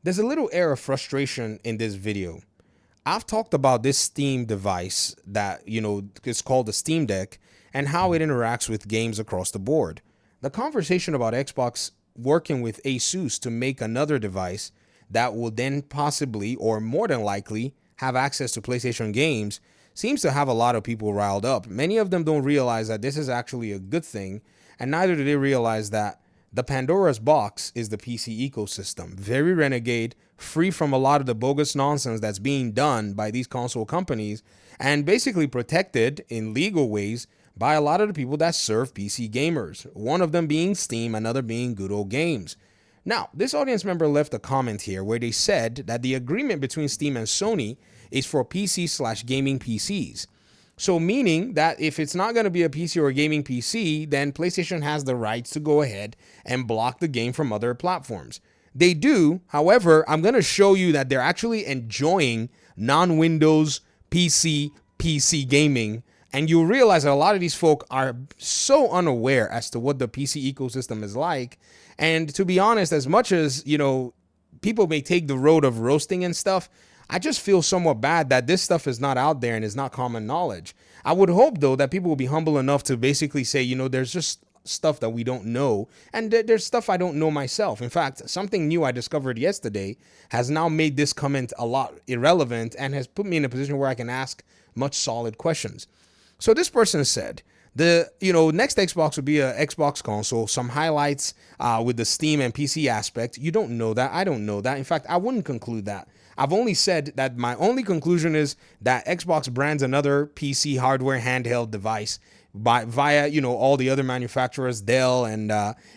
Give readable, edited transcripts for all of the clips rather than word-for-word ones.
There's a little air of frustration in this video. I've talked about this Steam device that, is called the Steam Deck and how it interacts with games across the board. The conversation about Xbox working with Asus to make another device that will then possibly, or more than likely, have access to PlayStation games seems to have a lot of people riled up. Many of them don't realize that this is actually a good thing, and neither do they realize that the Pandora's box is the PC ecosystem. Very renegade, free from a lot of the bogus nonsense that's being done by these console companies, and basically protected in legal ways by a lot of the people that serve PC gamers. One of them being Steam, another being Good Old Games. Now, this audience member left a comment here where they said that the agreement between Steam and Sony is for PC/gaming PCs. So meaning that if it's not going to be a PC or a gaming PC, then PlayStation has the rights to go ahead and block the game from other platforms. They do. However, I'm going to show you that they're actually enjoying non-Windows PC gaming. And you'll realize that a lot of these folk are so unaware as to what the PC ecosystem is like. And to be honest, as much as, people may take the road of roasting and stuff, I just feel somewhat bad that this stuff is not out there and is not common knowledge. I would hope, though, that people will be humble enough to basically say, there's just stuff that we don't know, and there's stuff I don't know myself. In fact, something new I discovered yesterday has now made this comment a lot irrelevant and has put me in a position where I can ask much solid questions. So this person said, the next Xbox would be a Xbox console, some highlights with the Steam and PC aspect. You don't know that. I don't know that. In fact, I wouldn't conclude that. I've only said that my only conclusion is that Xbox brands another PC hardware handheld device via all the other manufacturers, Dell and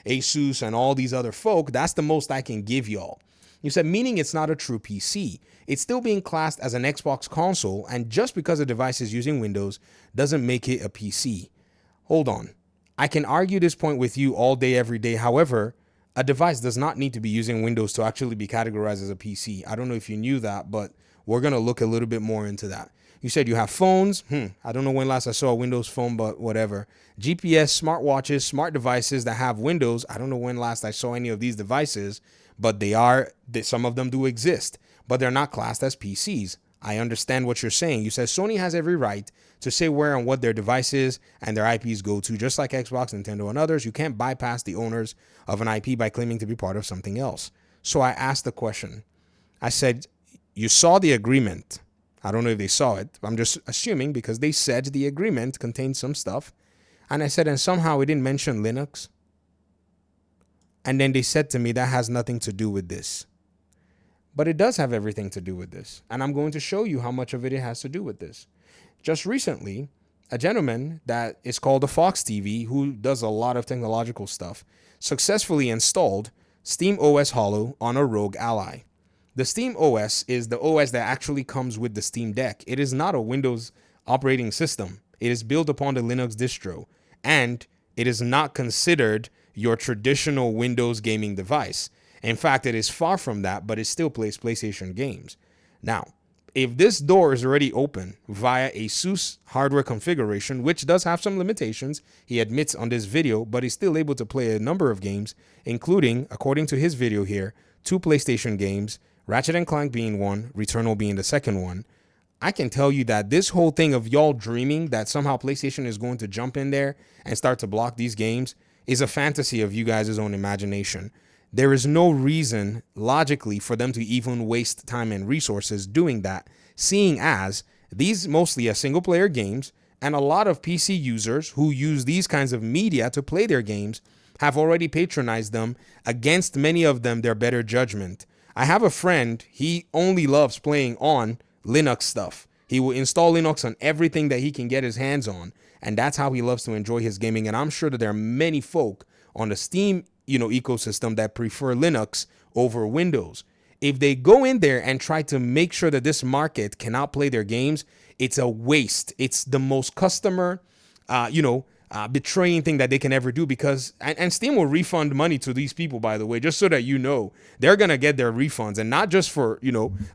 Asus and all these other folk. That's the most I can give y'all. You said, meaning it's not a true PC. It's still being classed as an Xbox console, and just because a device is using Windows doesn't make it a PC. Hold on. I can argue this point with you all day, every day. However, a device does not need to be using Windows to actually be categorized as a PC. I don't know if you knew that, but we're going to look a little bit more into that. You said you have phones. I don't know when last I saw a Windows phone, but whatever. GPS, smartwatches, smart devices that have Windows. I don't know when last I saw any of these devices, but some of them do exist, but they're not classed as PCs. I understand what you're saying. You said Sony has every right to say where and what their devices and their IPs go to, just like Xbox, Nintendo, and others. You can't bypass the owners of an IP by claiming to be part of something else. So I asked the question. I said, you saw the agreement. I don't know if they saw it. I'm just assuming because they said the agreement contained some stuff. And I said, and somehow it didn't mention Linux. And then they said to me, that has nothing to do with this. But it does have everything to do with this. And I'm going to show you how much of it has to do with this. Just recently, a gentleman that is called a Fox TV, who does a lot of technological stuff, successfully installed Steam OS Hollow on a Rogue Ally. The Steam OS is the OS that actually comes with the Steam Deck. It is not a Windows operating system. It is built upon the Linux distro, and it is not considered your traditional Windows gaming device. In fact, it is far from that, but it still plays PlayStation games. Now, if this door is already open via Asus hardware configuration, which does have some limitations, he admits on this video, but he's still able to play a number of games, including, according to his video here, 2 PlayStation games, Ratchet & Clank being one, Returnal being the second one. I can tell you that this whole thing of y'all dreaming that somehow PlayStation is going to jump in there and start to block these games is a fantasy of you guys' own imagination. There is no reason, logically, for them to even waste time and resources doing that, seeing as these mostly are single-player games, and a lot of PC users who use these kinds of media to play their games have already patronized them against many of them their better judgment. I have a friend, he only loves playing on Linux stuff. He will install Linux on everything that he can get his hands on, and that's how he loves to enjoy his gaming. And I'm sure that there are many folk on the Steam ecosystem that prefer Linux over Windows. If they go in there and try to make sure that this market cannot play their games, it's a waste. It's the most customer, betraying thing that they can ever do, because and Steam will refund money to these people, by the way, just so that they're gonna get their refunds, and not just for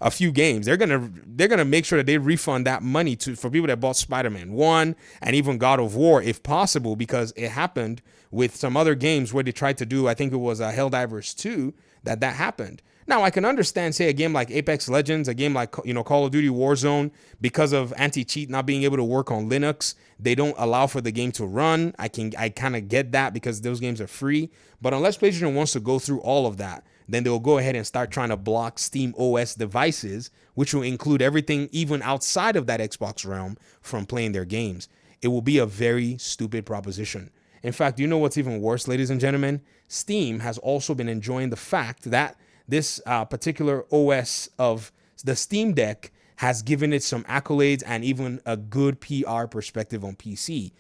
a few games. They're gonna make sure that they refund that money for people that bought Spider-Man 1 and even God of War if possible, because it happened with some other games where they tried to do, I think it was Helldivers 2, that happened. Now, I can understand, say, a game like Apex Legends, a game like, Call of Duty Warzone, because of anti-cheat not being able to work on Linux, they don't allow for the game to run. I kind of get that because those games are free. But unless PlayStation wants to go through all of that, then they'll go ahead and start trying to block Steam OS devices, which will include everything even outside of that Xbox realm from playing their games. It will be a very stupid proposition. In fact, you know what's even worse, ladies and gentlemen? Steam has also been enjoying the fact that this particular OS of the Steam Deck has given it some accolades and even a good PR perspective on PC.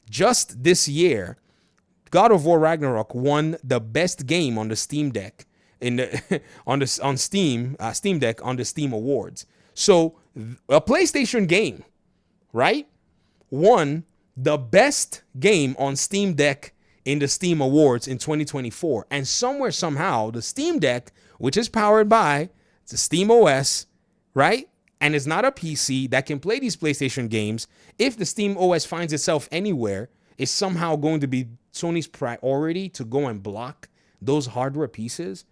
Just this year, God of War Ragnarok won the best game on the Steam Deck on Steam Deck on the Steam Awards. So a PlayStation game, right, won the best game on Steam Deck in the Steam Awards in 2024. And somewhere, somehow, the Steam Deck, which is powered by the Steam OS, right, and is not a PC that can play these PlayStation games, if the Steam OS finds itself anywhere, is somehow going to be Sony's priority to go and block those hardware pieces.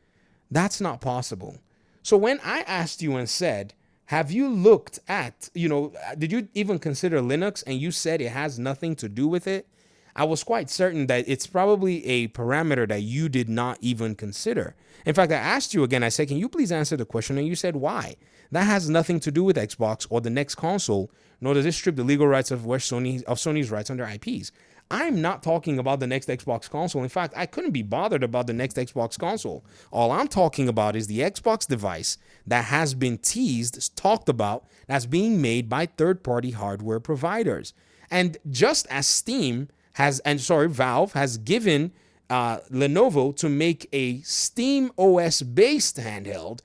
That's not possible. So when I asked you and said, have you looked at, did you even consider Linux? And you said it has nothing to do with it. I was quite certain that it's probably a parameter that you did not even consider. In fact, I asked you again, I said, can you please answer the question? And you said, why? That has nothing to do with Xbox or the next console, nor does it strip the legal rights of Sony's rights under IPs. I'm not talking about the next Xbox console. In fact, I couldn't be bothered about the next Xbox console. All I'm talking about is the Xbox device that has been teased, talked about, that's being made by third-party hardware providers. And just as Valve has given Lenovo to make a Steam OS-based handheld,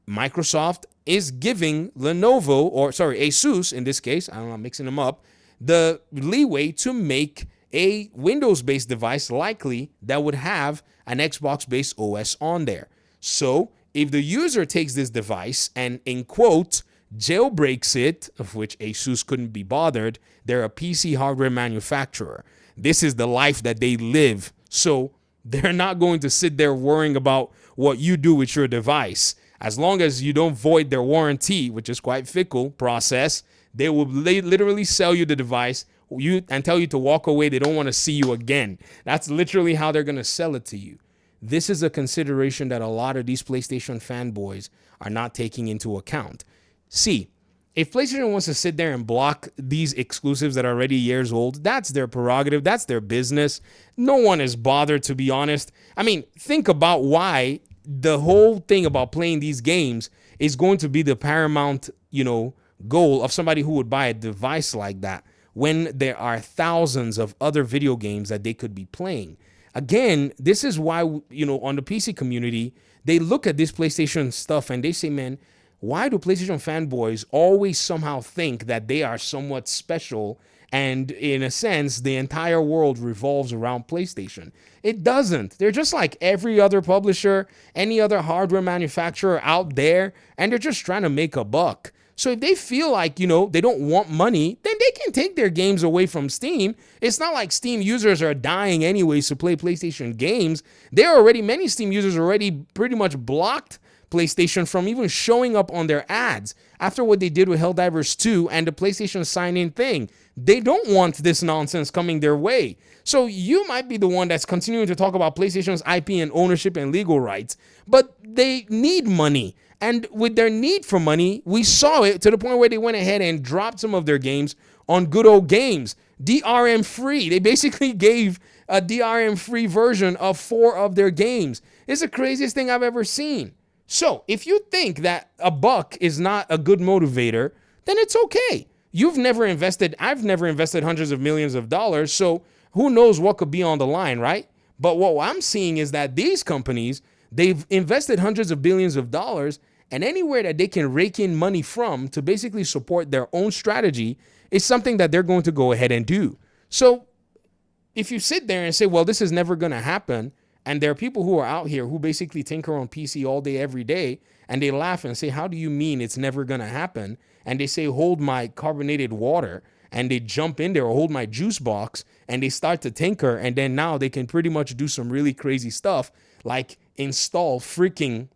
Microsoft is giving Asus in this case, I'm mixing them up, the leeway to make a Windows-based device likely that would have an Xbox-based OS on there. So if the user takes this device and, in quote, jailbreaks it, of which Asus couldn't be bothered, they're a PC hardware manufacturer. This is the life that they live. So they're not going to sit there worrying about what you do with your device. As long as you don't void their warranty, which is quite fickle process, they will literally sell you the device and tell you to walk away. They don't want to see you again. That's literally how they're going to sell it to you. This is a consideration that a lot of these PlayStation fanboys are not taking into account. See, if PlayStation wants to sit there and block these exclusives that are already years old, that's their prerogative. That's their business. No one is bothered, to be honest. I mean, think about why the whole thing about playing these games is going to be the paramount, goal of somebody who would buy a device like that when there are thousands of other video games that they could be playing. Again, this is why, on the PC community, they look at this PlayStation stuff and they say, man, why do PlayStation fanboys always somehow think that they are somewhat special and, in a sense, the entire world revolves around PlayStation? It doesn't. They're just like every other publisher, any other hardware manufacturer out there, and they're just trying to make a buck. So if they feel like, they don't want money, then they can take their games away from Steam. It's not like Steam users are dying anyways to play PlayStation games. Many Steam users already pretty much blocked PlayStation from even showing up on their ads after what they did with Helldivers 2 and the PlayStation sign-in thing. They don't want this nonsense coming their way. So you might be the one that's continuing to talk about PlayStation's IP and ownership and legal rights, but they need money. And with their need for money, we saw it to the point where they went ahead and dropped some of their games on Good Old Games. DRM free. They basically gave a DRM free version of 4 of their games. It's the craziest thing I've ever seen. So if you think that a buck is not a good motivator, then it's okay. I've never invested hundreds of millions of dollars, so who knows what could be on the line, right? But what I'm seeing is that these companies, they've invested hundreds of billions of dollars, and anywhere that they can rake in money from to basically support their own strategy is something that they're going to go ahead and do. So if you sit there and say, well, this is never going to happen, and there are people who are out here who basically tinker on PC all day, every day, and they laugh and say, how do you mean it's never going to happen? And they say, hold my carbonated water, and they jump in there, or hold my juice box, and they start to tinker, and then now they can pretty much do some really crazy stuff, like install freaking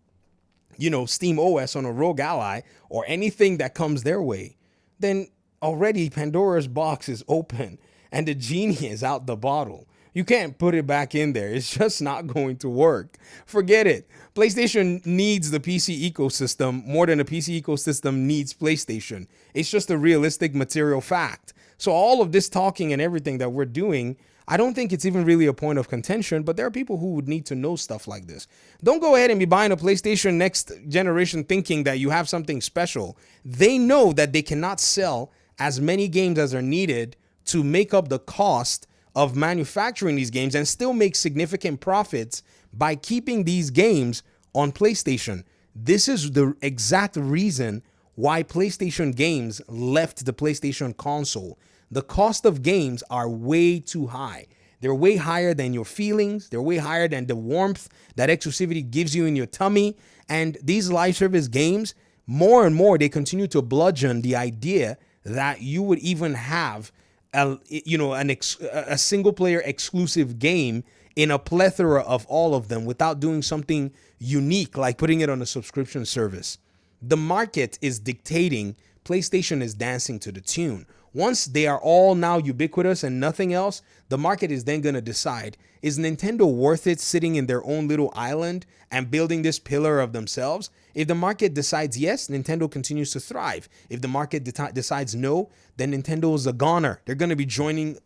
Steam OS on a Rogue Ally or anything that comes their way, then already Pandora's box is open and the genie is out the bottle. You can't put it back in there. It's just not going to work. Forget it. PlayStation needs the PC ecosystem more than the PC ecosystem needs PlayStation. It's just a realistic material fact. So all of this talking and everything that we're doing, I don't think it's even really a point of contention, but there are people who would need to know stuff like this. Don't go ahead and be buying a PlayStation next generation thinking that you have something special. They know that they cannot sell as many games as are needed to make up the cost of manufacturing these games and still make significant profits by keeping these games on PlayStation. This is the exact reason why PlayStation games left the PlayStation console. The cost of games are way too high. They're way higher than your feelings. They're way higher than the warmth that exclusivity gives you in your tummy. And these live service games, more and more, they continue to bludgeon the idea that you would even have a single player exclusive game in a plethora of all of them without doing something unique like putting it on a subscription service. The market is dictating. PlayStation is dancing to the tune. Once they are all now ubiquitous and nothing else, the market is then going to decide, is Nintendo worth it sitting in their own little island and building this pillar of themselves? If the market decides yes, Nintendo continues to thrive. If the market decides no, then Nintendo is a goner. They're going to be joining,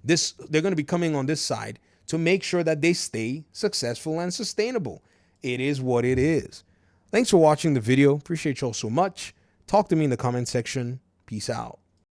this. They're going to be coming on this side to make sure that they stay successful and sustainable. It is what it is. Thanks for watching the video. Appreciate y'all so much. Talk to me in the comment section. Peace out.